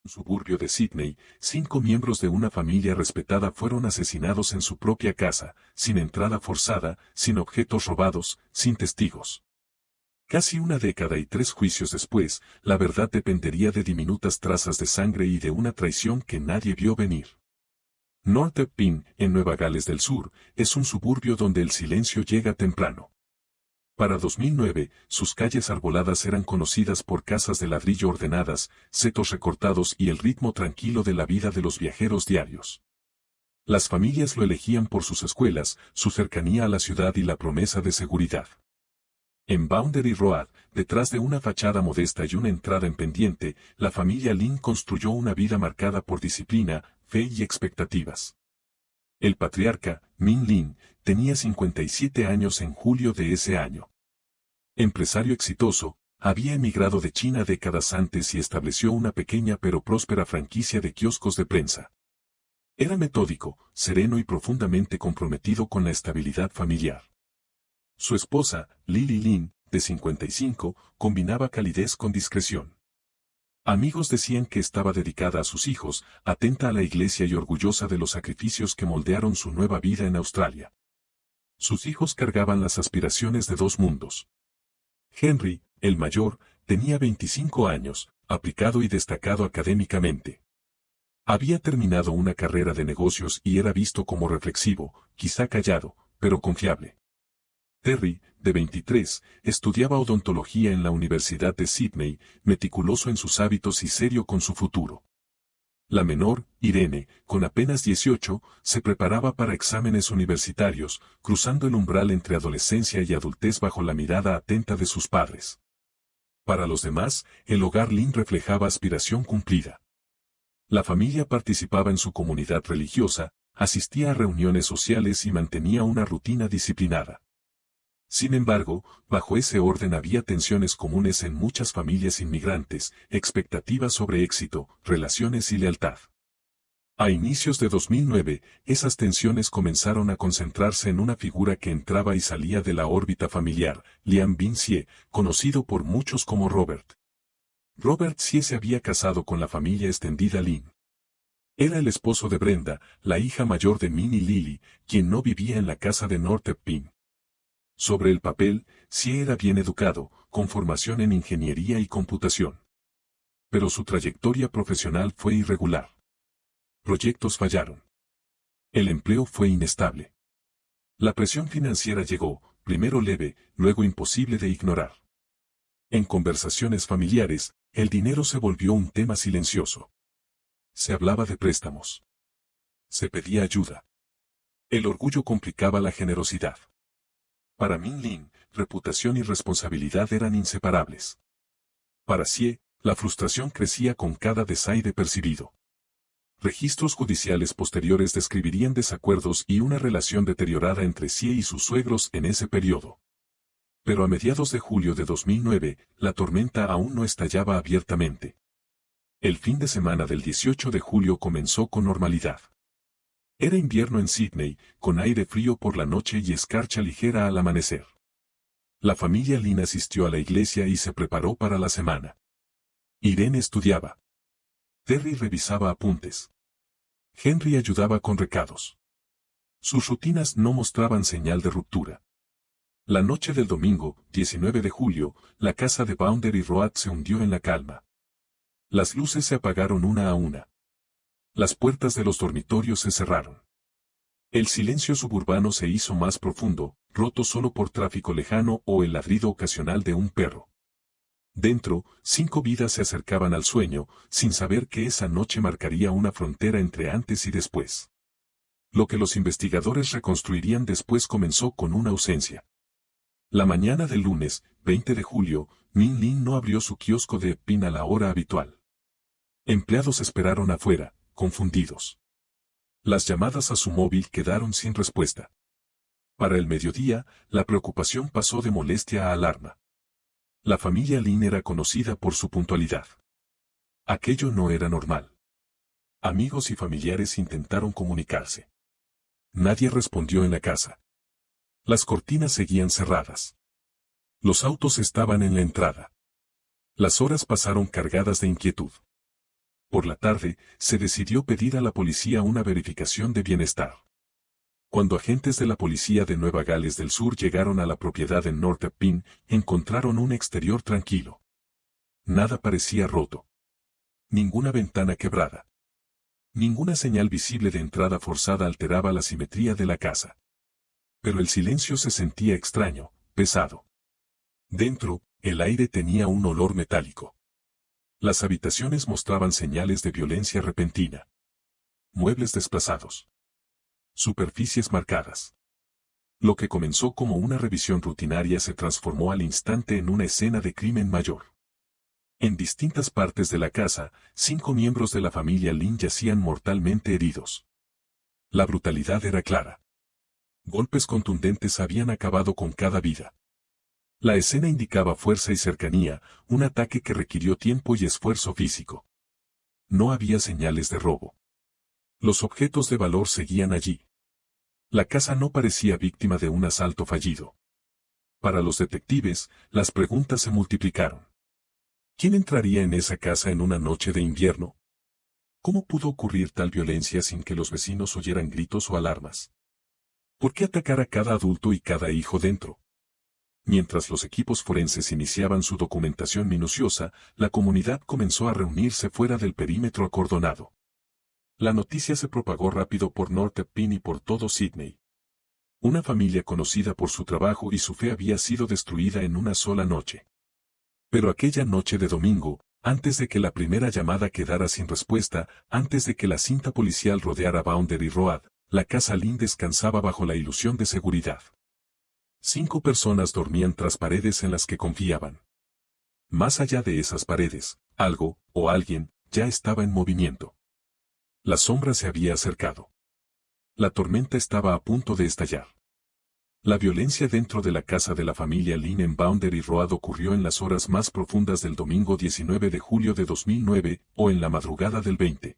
Suburbio de Sydney, 5 miembros de una familia respetada fueron asesinados en su propia casa, sin entrada forzada, sin objetos robados, sin testigos. Casi una década y 3 juicios después, la verdad dependería de diminutas trazas de sangre y de una traición que nadie vio venir. North Pine, en Nueva Gales del Sur, es un suburbio donde el silencio llega temprano. Para 2009, sus calles arboladas eran conocidas por casas de ladrillo ordenadas, setos recortados y el ritmo tranquilo de la vida de los viajeros diarios. Las familias lo elegían por sus escuelas, su cercanía a la ciudad y la promesa de seguridad. En Boundary Road, detrás de una fachada modesta y una entrada en pendiente, la familia Lin construyó una vida marcada por disciplina, fe y expectativas. El patriarca, Min Lin, tenía 57 años en julio de ese año. Empresario exitoso, había emigrado de China décadas antes y estableció una pequeña pero próspera franquicia de kioscos de prensa. Era metódico, sereno y profundamente comprometido con la estabilidad familiar. Su esposa, Lily Lin, de 55, combinaba calidez con discreción. Amigos decían que estaba dedicada a sus hijos, atenta a la iglesia y orgullosa de los sacrificios que moldearon su nueva vida en Australia. Sus hijos cargaban las aspiraciones de 2 mundos. Henry, el mayor, tenía 25 años, aplicado y destacado académicamente. Había terminado una carrera de negocios y era visto como reflexivo, quizá callado, pero confiable. Terry, de 23, estudiaba odontología en la Universidad de Sydney, meticuloso en sus hábitos y serio con su futuro. La menor, Irene, con apenas 18, se preparaba para exámenes universitarios, cruzando el umbral entre adolescencia y adultez bajo la mirada atenta de sus padres. Para los demás, el hogar Lin reflejaba aspiración cumplida. La familia participaba en su comunidad religiosa, asistía a reuniones sociales y mantenía una rutina disciplinada. Sin embargo, bajo ese orden había tensiones comunes en muchas familias inmigrantes, expectativas sobre éxito, relaciones y lealtad. A inicios de 2009, esas tensiones comenzaron a concentrarse en una figura que entraba y salía de la órbita familiar, Liam Bin-sie, conocido por muchos como Robert. Robert Sie se había casado con la familia extendida Lin. Era el esposo de Brenda, la hija mayor de Min y Lily, quien no vivía en la casa de North Pine. Sobre el papel, Sie era bien educado, con formación en ingeniería y computación. Pero su trayectoria profesional fue irregular. Proyectos fallaron. El empleo fue inestable. La presión financiera llegó, primero leve, luego imposible de ignorar. En conversaciones familiares, el dinero se volvió un tema silencioso. Se hablaba de préstamos. Se pedía ayuda. El orgullo complicaba la generosidad. Para Min Lin, reputación y responsabilidad eran inseparables. Para Sie, la frustración crecía con cada desaire percibido. Registros judiciales posteriores describirían desacuerdos y una relación deteriorada entre Sie y sus suegros en ese periodo. Pero a mediados de julio de 2009, la tormenta aún no estallaba abiertamente. El fin de semana del 18 de julio comenzó con normalidad. Era invierno en Sydney, con aire frío por la noche y escarcha ligera al amanecer. La familia Lin asistió a la iglesia y se preparó para la semana. Irene estudiaba. Terry revisaba apuntes. Henry ayudaba con recados. Sus rutinas no mostraban señal de ruptura. La noche del domingo, 19 de julio, la casa de Boundary Road se hundió en la calma. Las luces se apagaron una a una. Las puertas de los dormitorios se cerraron. El silencio suburbano se hizo más profundo, roto solo por tráfico lejano o el ladrido ocasional de un perro. Dentro, 5 vidas se acercaban al sueño, sin saber que esa noche marcaría una frontera entre antes y después. Lo que los investigadores reconstruirían después comenzó con una ausencia. La mañana del lunes, 20 de julio, Min Lin no abrió su kiosco de Pin a la hora habitual. Empleados esperaron afuera, confundidos. Las llamadas a su móvil quedaron sin respuesta. Para el mediodía, la preocupación pasó de molestia a alarma. La familia Lin era conocida por su puntualidad. Aquello no era normal. Amigos y familiares intentaron comunicarse. Nadie respondió en la casa. Las cortinas seguían cerradas. Los autos estaban en la entrada. Las horas pasaron cargadas de inquietud. Por la tarde, se decidió pedir a la policía una verificación de bienestar. Cuando agentes de la policía de Nueva Gales del Sur llegaron a la propiedad en North Pine, encontraron un exterior tranquilo. Nada parecía roto. Ninguna ventana quebrada. Ninguna señal visible de entrada forzada alteraba la simetría de la casa. Pero el silencio se sentía extraño, pesado. Dentro, el aire tenía un olor metálico. Las habitaciones mostraban señales de violencia repentina. Muebles desplazados. Superficies marcadas. Lo que comenzó como una revisión rutinaria se transformó al instante en una escena de crimen mayor. En distintas partes de la casa, 5 miembros de la familia Lin yacían mortalmente heridos. La brutalidad era clara. Golpes contundentes habían acabado con cada vida. La escena indicaba fuerza y cercanía, un ataque que requirió tiempo y esfuerzo físico. No había señales de robo. Los objetos de valor seguían allí. La casa no parecía víctima de un asalto fallido. Para los detectives, las preguntas se multiplicaron. ¿Quién entraría en esa casa en una noche de invierno? ¿Cómo pudo ocurrir tal violencia sin que los vecinos oyeran gritos o alarmas? ¿Por qué atacar a cada adulto y cada hijo dentro? Mientras los equipos forenses iniciaban su documentación minuciosa, la comunidad comenzó a reunirse fuera del perímetro acordonado. La noticia se propagó rápido por North Pine y por todo Sydney. Una familia conocida por su trabajo y su fe había sido destruida en una sola noche. Pero aquella noche de domingo, antes de que la primera llamada quedara sin respuesta, antes de que la cinta policial rodeara Boundary Road, la casa Lin descansaba bajo la ilusión de seguridad. 5 personas dormían tras paredes en las que confiaban. Más allá de esas paredes, algo, o alguien, ya estaba en movimiento. La sombra se había acercado. La tormenta estaba a punto de estallar. La violencia dentro de la casa de la familia Lin en Boundary Road ocurrió en las horas más profundas del domingo 19 de julio de 2009, o en la madrugada del 20.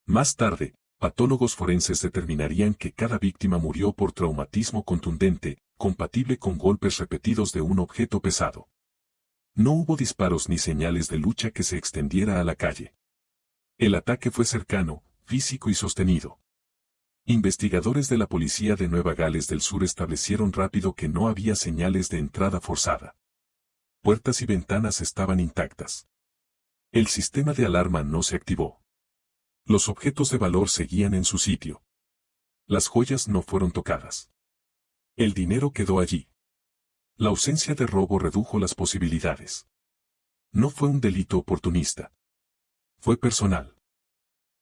Más tarde, patólogos forenses determinarían que cada víctima murió por traumatismo contundente, compatible con golpes repetidos de un objeto pesado. No hubo disparos ni señales de lucha que se extendiera a la calle. El ataque fue cercano, físico y sostenido. Investigadores de la policía de Nueva Gales del Sur establecieron rápido que no había señales de entrada forzada. Puertas y ventanas estaban intactas. El sistema de alarma no se activó. Los objetos de valor seguían en su sitio. Las joyas no fueron tocadas. El dinero quedó allí. La ausencia de robo redujo las posibilidades. No fue un delito oportunista. Fue personal.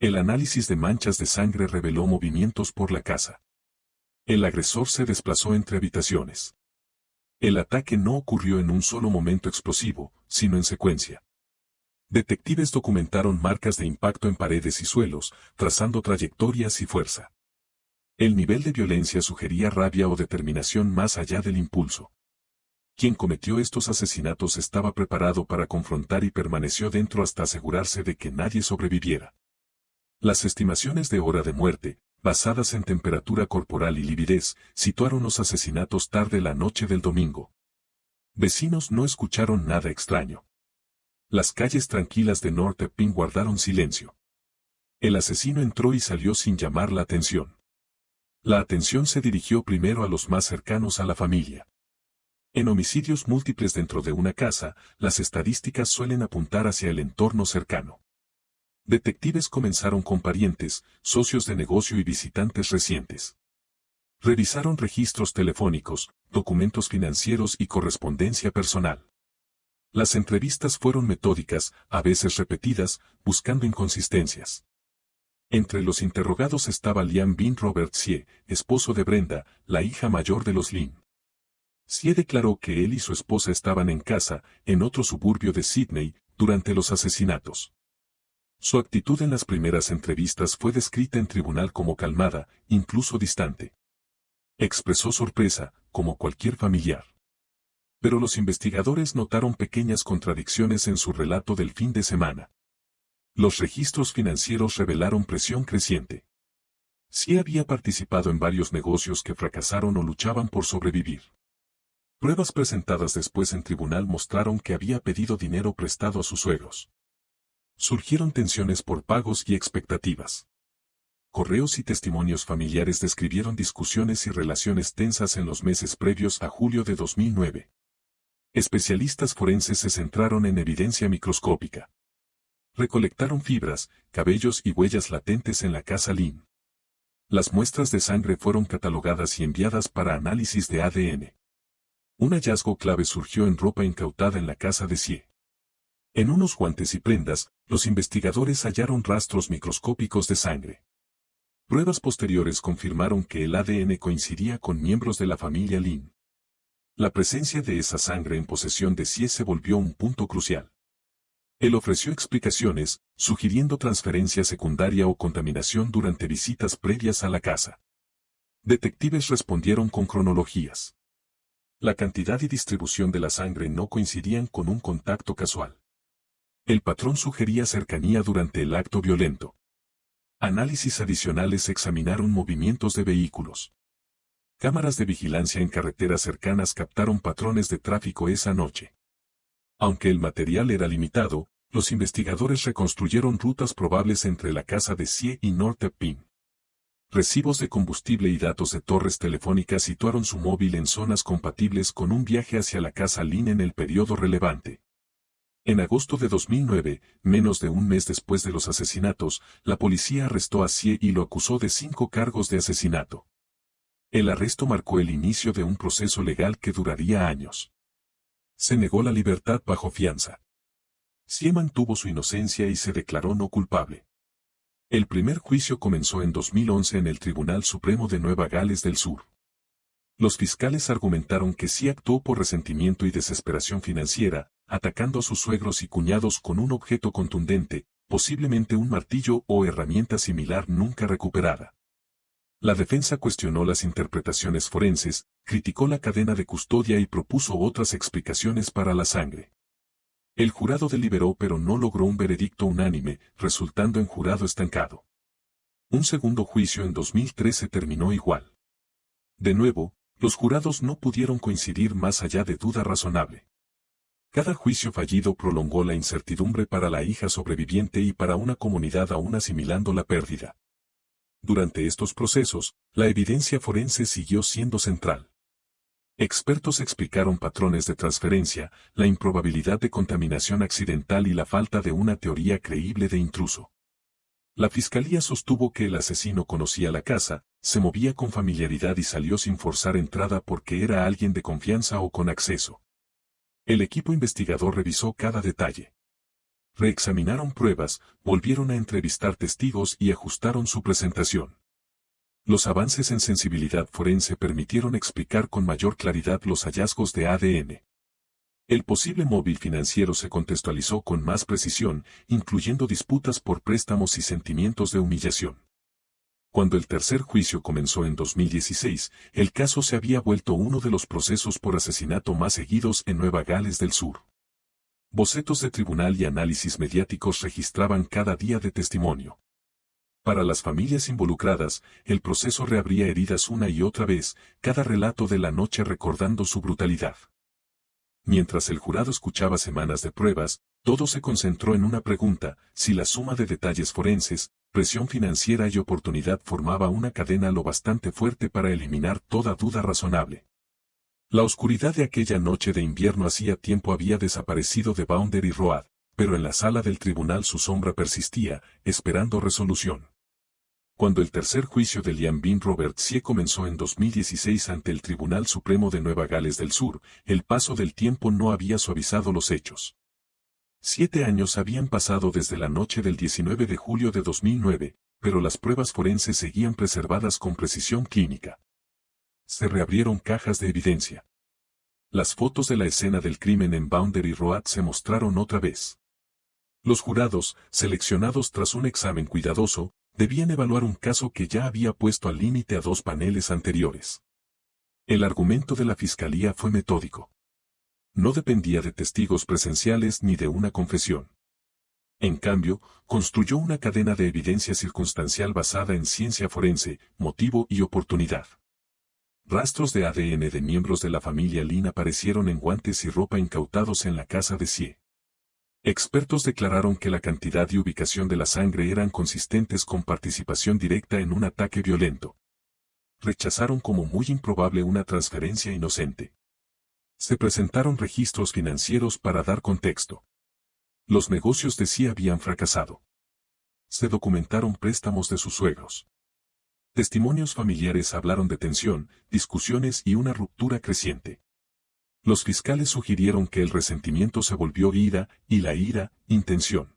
El análisis de manchas de sangre reveló movimientos por la casa. El agresor se desplazó entre habitaciones. El ataque no ocurrió en un solo momento explosivo, sino en secuencia. Detectives documentaron marcas de impacto en paredes y suelos, trazando trayectorias y fuerza. El nivel de violencia sugería rabia o determinación más allá del impulso. Quien cometió estos asesinatos estaba preparado para confrontar y permaneció dentro hasta asegurarse de que nadie sobreviviera. Las estimaciones de hora de muerte, basadas en temperatura corporal y lividez, situaron los asesinatos tarde la noche del domingo. Vecinos no escucharon nada extraño. Las calles tranquilas de North Pine guardaron silencio. El asesino entró y salió sin llamar la atención. La atención se dirigió primero a los más cercanos a la familia. En homicidios múltiples dentro de una casa, las estadísticas suelen apuntar hacia el entorno cercano. Detectives comenzaron con parientes, socios de negocio y visitantes recientes. Revisaron registros telefónicos, documentos financieros y correspondencia personal. Las entrevistas fueron metódicas, a veces repetidas, buscando inconsistencias. Entre los interrogados estaba Liam Bean Robert Sie, esposo de Brenda, la hija mayor de los Lin. Sie declaró que él y su esposa estaban en casa, en otro suburbio de Sydney, durante los asesinatos. Su actitud en las primeras entrevistas fue descrita en tribunal como calmada, incluso distante. Expresó sorpresa, como cualquier familiar. Pero los investigadores notaron pequeñas contradicciones en su relato del fin de semana. Los registros financieros revelaron presión creciente. Sí había participado en varios negocios que fracasaron o luchaban por sobrevivir. Pruebas presentadas después en tribunal mostraron que había pedido dinero prestado a sus suegros. Surgieron tensiones por pagos y expectativas. Correos y testimonios familiares describieron discusiones y relaciones tensas en los meses previos a julio de 2009. Especialistas forenses se centraron en evidencia microscópica. Recolectaron fibras, cabellos y huellas latentes en la casa Lynn. Las muestras de sangre fueron catalogadas y enviadas para análisis de ADN. Un hallazgo clave surgió en ropa incautada en la casa de Sie. En unos guantes y prendas, los investigadores hallaron rastros microscópicos de sangre. Pruebas posteriores confirmaron que el ADN coincidía con miembros de la familia Lynn. La presencia de esa sangre en posesión de Sie se volvió un punto crucial. Él ofreció explicaciones, sugiriendo transferencia secundaria o contaminación durante visitas previas a la casa. Detectives respondieron con cronologías. La cantidad y distribución de la sangre no coincidían con un contacto casual. El patrón sugería cercanía durante el acto violento. Análisis adicionales examinaron movimientos de vehículos. Cámaras de vigilancia en carreteras cercanas captaron patrones de tráfico esa noche. Aunque el material era limitado, los investigadores reconstruyeron rutas probables entre la casa de Sie y North Pine. Recibos de combustible y datos de torres telefónicas situaron su móvil en zonas compatibles con un viaje hacia la casa Lynn en el periodo relevante. En agosto de 2009, menos de un mes después de los asesinatos, la policía arrestó a Sie y lo acusó de 5 cargos de asesinato. El arresto marcó el inicio de un proceso legal que duraría años. Se negó la libertad bajo fianza. Sie mantuvo su inocencia y se declaró no culpable. El primer juicio comenzó en 2011 en el Tribunal Supremo de Nueva Gales del Sur. Los fiscales argumentaron que Sie actuó por resentimiento y desesperación financiera, atacando a sus suegros y cuñados con un objeto contundente, posiblemente un martillo o herramienta similar nunca recuperada. La defensa cuestionó las interpretaciones forenses, criticó la cadena de custodia y propuso otras explicaciones para la sangre. El jurado deliberó pero no logró un veredicto unánime, resultando en jurado estancado. Un segundo juicio en 2013 terminó igual. De nuevo, los jurados no pudieron coincidir más allá de duda razonable. Cada juicio fallido prolongó la incertidumbre para la hija sobreviviente y para una comunidad aún asimilando la pérdida. Durante estos procesos, la evidencia forense siguió siendo central. Expertos explicaron patrones de transferencia, la improbabilidad de contaminación accidental y la falta de una teoría creíble de intruso. La fiscalía sostuvo que el asesino conocía la casa, se movía con familiaridad y salió sin forzar entrada porque era alguien de confianza o con acceso. El equipo investigador revisó cada detalle. Reexaminaron pruebas, volvieron a entrevistar testigos y ajustaron su presentación. Los avances en sensibilidad forense permitieron explicar con mayor claridad los hallazgos de ADN. El posible móvil financiero se contextualizó con más precisión, incluyendo disputas por préstamos y sentimientos de humillación. Cuando el tercer juicio comenzó en 2016, el caso se había vuelto uno de los procesos por asesinato más seguidos en Nueva Gales del Sur. Bocetos de tribunal y análisis mediáticos registraban cada día de testimonio. Para las familias involucradas, el proceso reabría heridas una y otra vez, cada relato de la noche recordando su brutalidad. Mientras el jurado escuchaba semanas de pruebas, todo se concentró en una pregunta: si la suma de detalles forenses, presión financiera y oportunidad formaba una cadena lo bastante fuerte para eliminar toda duda razonable. La oscuridad de aquella noche de invierno hacía tiempo había desaparecido de Boundary Road, pero en la sala del tribunal su sombra persistía, esperando resolución. Cuando el tercer juicio de Liam Bean Robert Sie comenzó en 2016 ante el Tribunal Supremo de Nueva Gales del Sur, el paso del tiempo no había suavizado los hechos. 7 años habían pasado desde la noche del 19 de julio de 2009, pero las pruebas forenses seguían preservadas con precisión clínica. Se reabrieron cajas de evidencia. Las fotos de la escena del crimen en Boundary Road se mostraron otra vez. Los jurados, seleccionados tras un examen cuidadoso, debían evaluar un caso que ya había puesto al límite a 2 paneles anteriores. El argumento de la fiscalía fue metódico. No dependía de testigos presenciales ni de una confesión. En cambio, construyó una cadena de evidencia circunstancial basada en ciencia forense, motivo y oportunidad. Rastros de ADN de miembros de la familia Lynn aparecieron en guantes y ropa incautados en la casa de Sie. Expertos declararon que la cantidad y ubicación de la sangre eran consistentes con participación directa en un ataque violento. Rechazaron como muy improbable una transferencia inocente. Se presentaron registros financieros para dar contexto. Los negocios de sí habían fracasado. Se documentaron préstamos de sus suegros. Testimonios familiares hablaron de tensión, discusiones y una ruptura creciente. Los fiscales sugirieron que el resentimiento se volvió ira, y la ira, intención.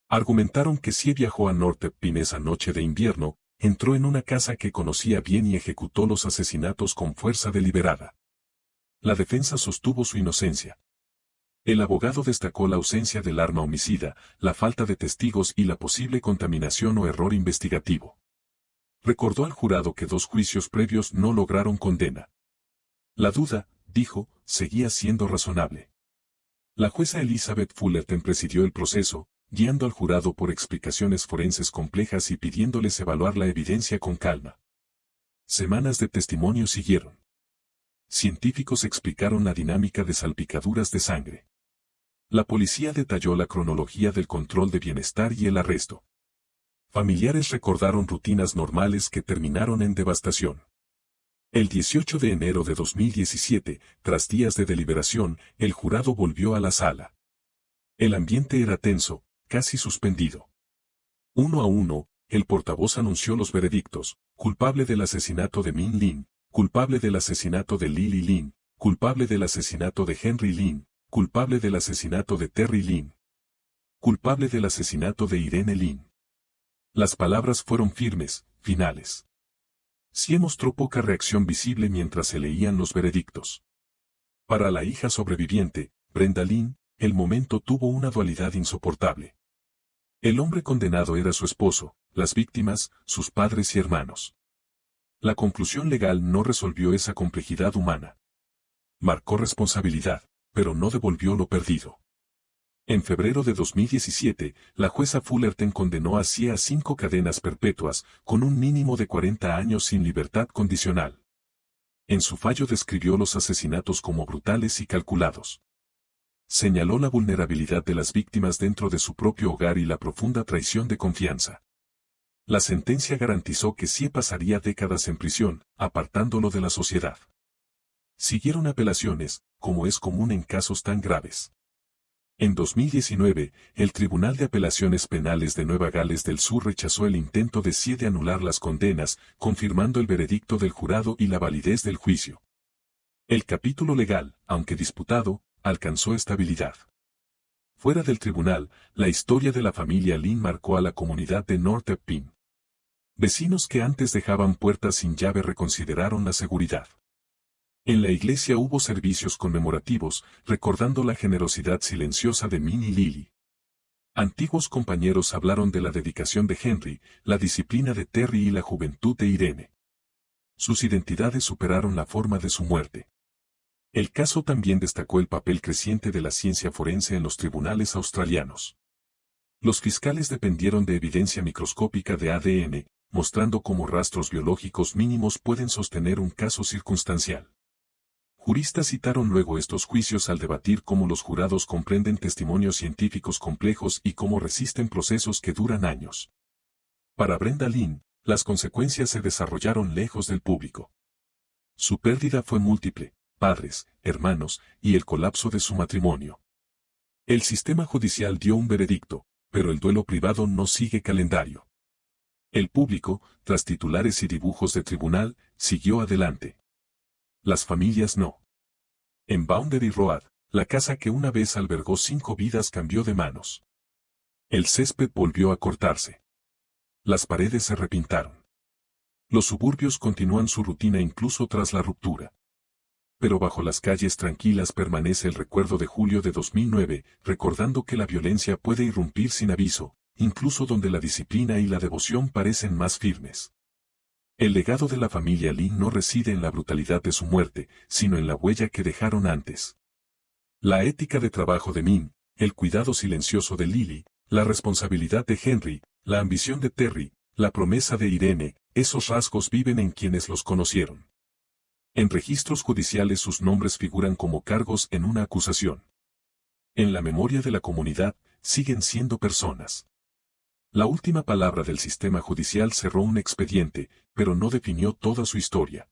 Argumentaron que sí viajó a North Pine esa noche de invierno, entró en una casa que conocía bien y ejecutó los asesinatos con fuerza deliberada. La defensa sostuvo su inocencia. El abogado destacó la ausencia del arma homicida, la falta de testigos y la posible contaminación o error investigativo. Recordó al jurado que 2 juicios previos no lograron condena. La duda, dijo, seguía siendo razonable. La jueza Elizabeth Fullerton presidió el proceso, guiando al jurado por explicaciones forenses complejas y pidiéndoles evaluar la evidencia con calma. Semanas de testimonio siguieron. Científicos explicaron la dinámica de salpicaduras de sangre. La policía detalló la cronología del control de bienestar y el arresto. Familiares recordaron rutinas normales que terminaron en devastación. El 18 de enero de 2017, tras días de deliberación, el jurado volvió a la sala. El ambiente era tenso, casi suspendido. Uno a uno, el portavoz anunció los veredictos: culpable del asesinato de Min Lin, culpable del asesinato de Lily Lin, culpable del asesinato de Henry Lin, culpable del asesinato de Terry Lin, culpable del asesinato de Irene Lin. Las palabras fueron firmes, finales. Sí mostró poca reacción visible mientras se leían los veredictos. Para la hija sobreviviente, Brenda Lin, el momento tuvo una dualidad insoportable. El hombre condenado era su esposo, las víctimas, sus padres y hermanos. La conclusión legal no resolvió esa complejidad humana. Marcó responsabilidad, pero no devolvió lo perdido. En febrero de 2017, la jueza Fullerton condenó a 5 cadenas perpetuas, con un mínimo de 40 años sin libertad condicional. En su fallo describió los asesinatos como brutales y calculados. Señaló la vulnerabilidad de las víctimas dentro de su propio hogar y la profunda traición de confianza. La sentencia garantizó que sí pasaría décadas en prisión, apartándolo de la sociedad. Siguieron apelaciones, como es común en casos tan graves. En 2019, el Tribunal de Apelaciones Penales de Nueva Gales del Sur rechazó el intento de CIE de anular las condenas, confirmando el veredicto del jurado y la validez del juicio. El capítulo legal, aunque disputado, alcanzó estabilidad. Fuera del tribunal, la historia de la familia Lin marcó a la comunidad de North Pine. Vecinos que antes dejaban puertas sin llave reconsideraron la seguridad. En la iglesia hubo servicios conmemorativos, recordando la generosidad silenciosa de Min y Lily. Antiguos compañeros hablaron de la dedicación de Henry, la disciplina de Terry y la juventud de Irene. Sus identidades superaron la forma de su muerte. El caso también destacó el papel creciente de la ciencia forense en los tribunales australianos. Los fiscales dependieron de evidencia microscópica de ADN, mostrando cómo rastros biológicos mínimos pueden sostener un caso circunstancial. Juristas citaron luego estos juicios al debatir cómo los jurados comprenden testimonios científicos complejos y cómo resisten procesos que duran años. Para Brenda Lin, las consecuencias se desarrollaron lejos del público. Su pérdida fue múltiple: padres, hermanos, y el colapso de su matrimonio. El sistema judicial dio un veredicto, pero el duelo privado no sigue calendario. El público, tras titulares y dibujos de tribunal, siguió adelante. Las familias no. En Boundary Road, la casa que una vez albergó 5 vidas cambió de manos. El césped volvió a cortarse. Las paredes se repintaron. Los suburbios continúan su rutina incluso tras la ruptura. Pero bajo las calles tranquilas permanece el recuerdo de julio de 2009, recordando que la violencia puede irrumpir sin aviso, incluso donde la disciplina y la devoción parecen más firmes. El legado de la familia Lin no reside en la brutalidad de su muerte, sino en la huella que dejaron antes. La ética de trabajo de Min, el cuidado silencioso de Lily, la responsabilidad de Henry, la ambición de Terry, la promesa de Irene, esos rasgos viven en quienes los conocieron. En registros judiciales sus nombres figuran como cargos en una acusación. En la memoria de la comunidad, siguen siendo personas. La última palabra del sistema judicial cerró un expediente, pero no definió toda su historia.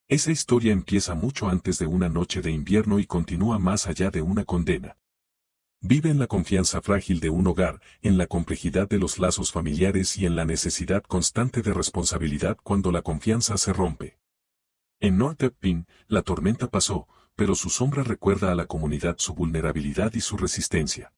Esa historia empieza mucho antes de una noche de invierno y continúa más allá de una condena. Vive en la confianza frágil de un hogar, en la complejidad de los lazos familiares y en la necesidad constante de responsabilidad cuando la confianza se rompe. En Northampton, la tormenta pasó, pero su sombra recuerda a la comunidad su vulnerabilidad y su resistencia.